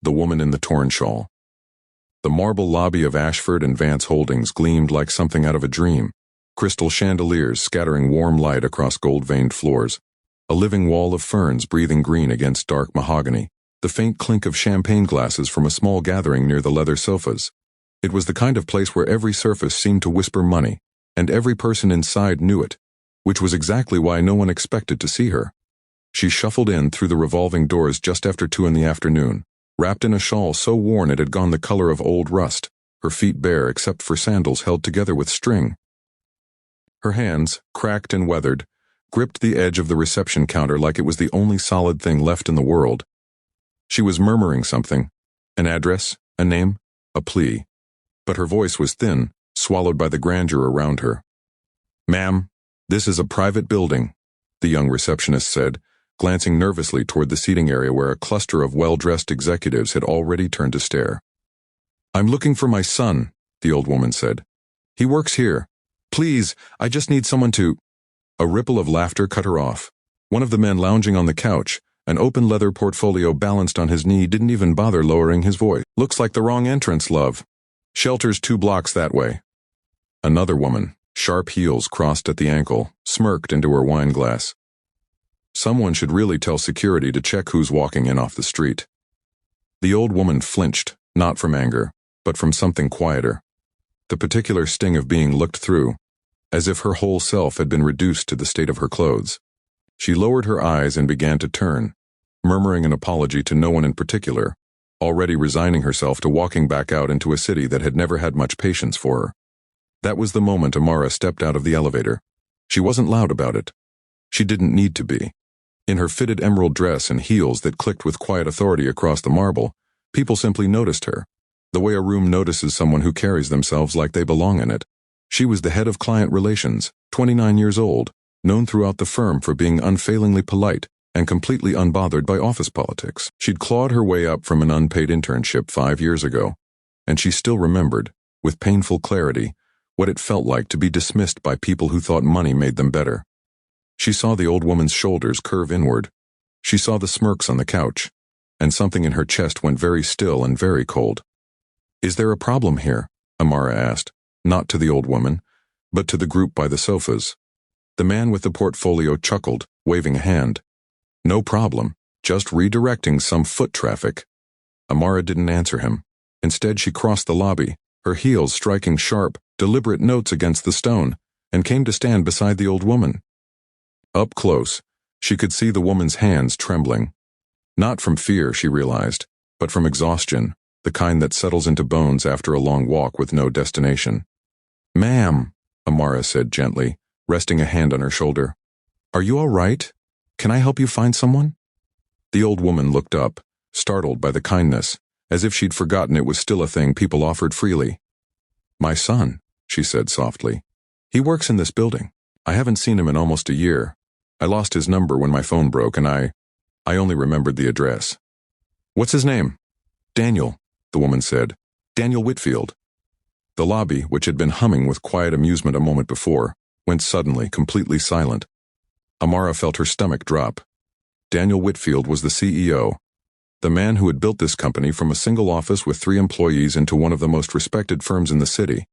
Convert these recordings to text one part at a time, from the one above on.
The woman in the torn shawl. The marble lobby of Ashford and Vance Holdings gleamed like something out of a dream, crystal chandeliers scattering warm light across gold-veined floors, a living wall of ferns breathing green against dark mahogany, the faint clink of champagne glasses from a small gathering near the leather sofas. It was the kind of place where every surface seemed to whisper money, and every person inside knew it, which was exactly why no one expected to see her. She shuffled in through the revolving doors just after 2 in the afternoon, wrapped in a shawl so worn it had gone the color of old rust, her feet bare except for sandals held together with string. Her hands, cracked and weathered, gripped the edge of the reception counter like it was the only solid thing left in the world. She was murmuring something, an address, a name, a plea. But her voice was thin, swallowed by the grandeur around her. "Ma'am, this is a private building," the young receptionist said, glancing nervously toward the seating area where a cluster of well-dressed executives had already turned to stare. "I'm looking for my son," the old woman said. "He works here. Please, I just need someone to—" A ripple of laughter cut her off. One of the men lounging on the couch, an open leather portfolio balanced on his knee, didn't even bother lowering his voice. "Looks like the wrong entrance, love. Shelter's 2 blocks that way." Another woman, sharp heels crossed at the ankle, smirked into her wine glass. Someone should really tell security to check who's walking in off the street. The old woman flinched, not from anger, but from something quieter. The particular sting of being looked through, as if her whole self had been reduced to the state of her clothes. She lowered her eyes and began to turn, murmuring an apology to no one in particular, already resigning herself to walking back out into a city that had never had much patience for her. That was the moment Amara stepped out of the elevator. She wasn't loud about it. She didn't need to be. In her fitted emerald dress and heels that clicked with quiet authority across the marble, people simply noticed her, the way a room notices someone who carries themselves like they belong in it. She was the head of client relations, 29 years old, known throughout the firm for being unfailingly polite and completely unbothered by office politics. She'd clawed her way up from an unpaid internship 5 years ago, and she still remembered, with painful clarity, what it felt like to be dismissed by people who thought money made them better. She saw the old woman's shoulders curve inward. She saw the smirks on the couch, and something in her chest went very still and very cold. "Is there a problem here?" Amara asked, not to the old woman, but to the group by the sofas. The man with the portfolio chuckled, waving a hand. "No problem, just redirecting some foot traffic." Amara didn't answer him. Instead, she crossed the lobby, her heels striking sharp, deliberate notes against the stone, and came to stand beside the old woman. Up close, she could see the woman's hands trembling. Not from fear, she realized, but from exhaustion, the kind that settles into bones after a long walk with no destination. "Ma'am," Amara said gently, resting a hand on her shoulder. "Are you all right? Can I help you find someone?" The old woman looked up, startled by the kindness, as if she'd forgotten it was still a thing people offered freely. "My son," she said softly. "He works in this building. I haven't seen him in almost a year. I lost his number when my phone broke and I only remembered the address." "What's his name?" "Daniel," the woman said. "Daniel Whitfield." The lobby, which had been humming with quiet amusement a moment before, went suddenly completely silent. Amara felt her stomach drop. Daniel Whitfield was the CEO, the man who had built this company from a single office with 3 employees into one of the most respected firms in the city.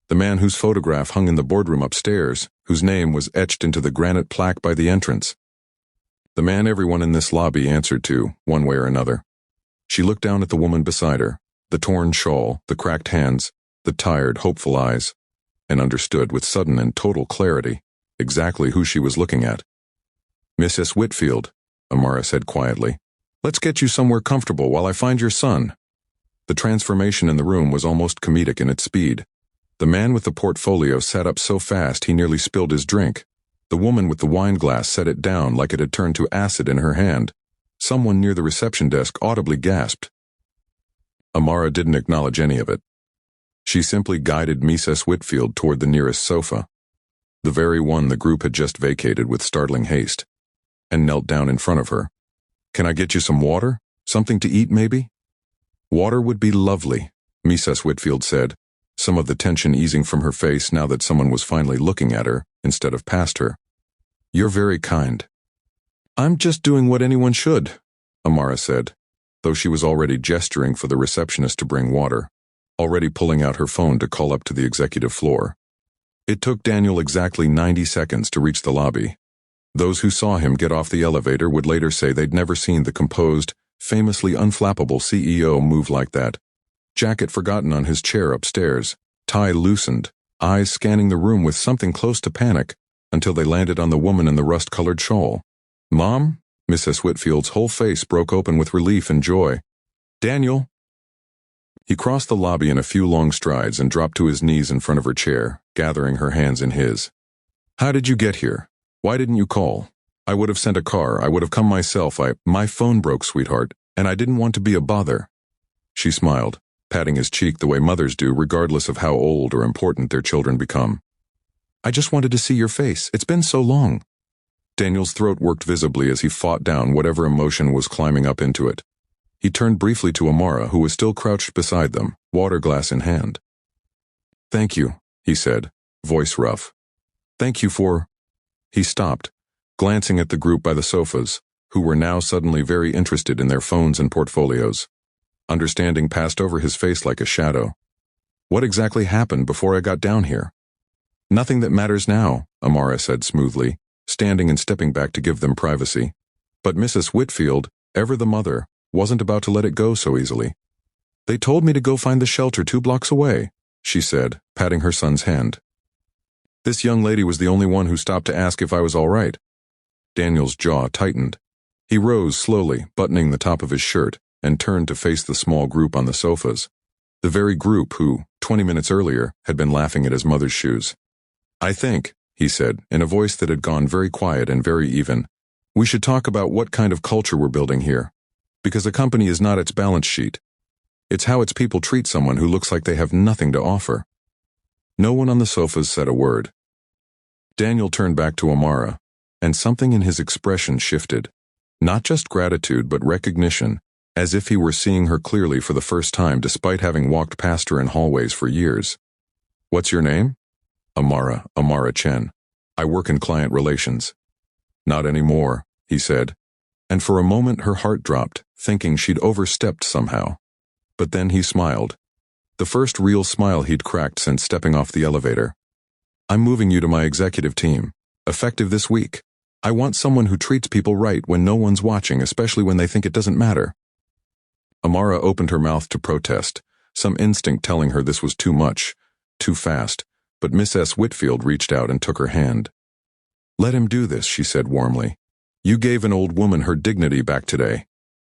The man whose photograph hung in the boardroom upstairs, whose name was etched into the granite plaque by the entrance. The man everyone in this lobby answered to, one way or another. She looked down at the woman beside her, the torn shawl, the cracked hands, the tired, hopeful eyes, and understood with sudden and total clarity exactly who she was looking at. "Mrs. Whitfield," Amara said quietly, "let's get you somewhere comfortable while I find your son." The transformation in the room was almost comedic in its speed. The man with the portfolio sat up so fast he nearly spilled his drink. The woman with the wine glass set it down like it had turned to acid in her hand. Someone near the reception desk audibly gasped. Amara didn't acknowledge any of it. She simply guided Mrs. Whitfield toward the nearest sofa, the very one the group had just vacated with startling haste, and knelt down in front of her. "Can I get you some water? Something to eat, maybe?" "Water would be lovely," Mrs. Whitfield said, some of the tension easing from her face now that someone was finally looking at her instead of past her. "You're very kind." "I'm just doing what anyone should," Amara said. though she was already gesturing for the receptionist to bring water, already pulling out her phone to call up to the executive floor. It took Daniel exactly 90 seconds to reach the lobby. Those who saw him get off the elevator would later say they'd never seen the composed, famously unflappable CEO move like that. Jacket forgotten on his chair upstairs, tie loosened, eyes scanning the room with something close to panic, until they landed on the woman in the rust-colored shawl. "Mom?" Mrs. Whitfield's whole face broke open with relief and joy. "Daniel?" He crossed the lobby in a few long strides and dropped to his knees in front of her chair, gathering her hands in his. "How did you get here? Why didn't you call? I would have sent a car. I would have come myself. My phone broke, sweetheart, and I didn't want to be a bother." She smiled, patting his cheek the way mothers do regardless of how old or important their children become. "I just wanted to see your face. It's been so long." Daniel's throat worked visibly as he fought down whatever emotion was climbing up into it. He turned briefly to Amara, who was still crouched beside them, water glass in hand. "Thank you," he said, voice rough. "Thank you for—" He stopped, glancing at the group by the sofas, who were now suddenly very interested in their phones and portfolios. Understanding passed over his face like a shadow. "What exactly happened before I got down here?" "Nothing that matters now," Amara said smoothly, standing and stepping back to give them privacy. But Mrs. Whitfield, ever the mother, wasn't about to let it go so easily. "They told me to go find the shelter 2 blocks away," she said, patting her son's hand. "This young lady was the only one who stopped to ask if I was all right." Daniel's jaw tightened. He rose slowly, buttoning the top of his shirt, and turned to face the small group on the sofas. The very group who, 20 minutes earlier, had been laughing at his mother's shoes. "I think," he said, in a voice that had gone very quiet and very even, "we should talk about what kind of culture we're building here. Because a company is not its balance sheet. It's how its people treat someone who looks like they have nothing to offer." No one on the sofas said a word. Daniel turned back to Amara, and something in his expression shifted. Not just gratitude, but recognition, as if he were seeing her clearly for the first time despite having walked past her in hallways for years. "What's your name?" Amara Chen. "I work in client relations." "Not anymore," he said, and for a moment her heart dropped, thinking she'd overstepped somehow. But then he smiled. The first real smile he'd cracked since stepping off the elevator. "I'm moving you to my executive team, effective this week. I want someone who treats people right when no one's watching, especially when they think it doesn't matter." Amara opened her mouth to protest, some instinct telling her this was too much, too fast, but Mrs. Whitfield reached out and took her hand. "Let him do this," she said warmly. "You gave an old woman her dignity back today.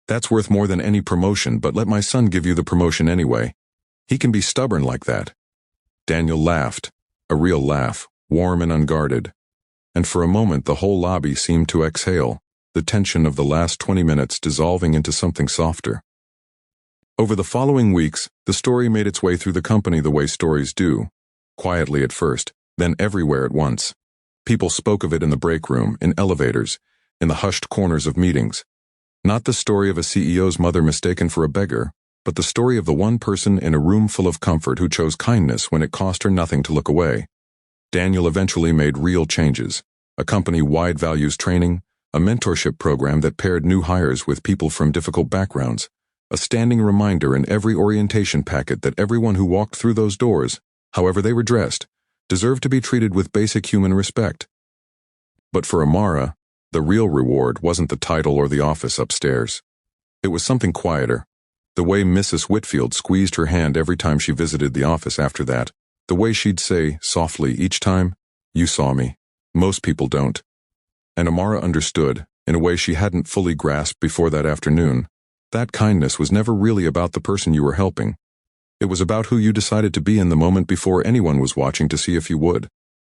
That's worth more than any promotion, but let my son give you the promotion anyway. He can be stubborn like that." Daniel laughed, a real laugh, warm and unguarded. And for a moment the whole lobby seemed to exhale, the tension of the last 20 minutes dissolving into something softer. Over the following weeks, the story made its way through the company the way stories do, quietly at first, then everywhere at once. People spoke of it in the break room, in elevators, in the hushed corners of meetings. Not the story of a CEO's mother mistaken for a beggar, but the story of the one person in a room full of comfort who chose kindness when it cost her nothing to look away. Daniel eventually made real changes, a company-wide values training, a mentorship program that paired new hires with people from difficult backgrounds, a standing reminder in every orientation packet that everyone who walked through those doors, however they were dressed, deserved to be treated with basic human respect. But for Amara, the real reward wasn't the title or the office upstairs. It was something quieter. The way Mrs. Whitfield squeezed her hand every time she visited the office after that, the way she'd say, softly each time, "You saw me. Most people don't." And Amara understood, in a way she hadn't fully grasped before that afternoon, that kindness was never really about the person you were helping. It was about who you decided to be in the moment before anyone was watching to see if you would.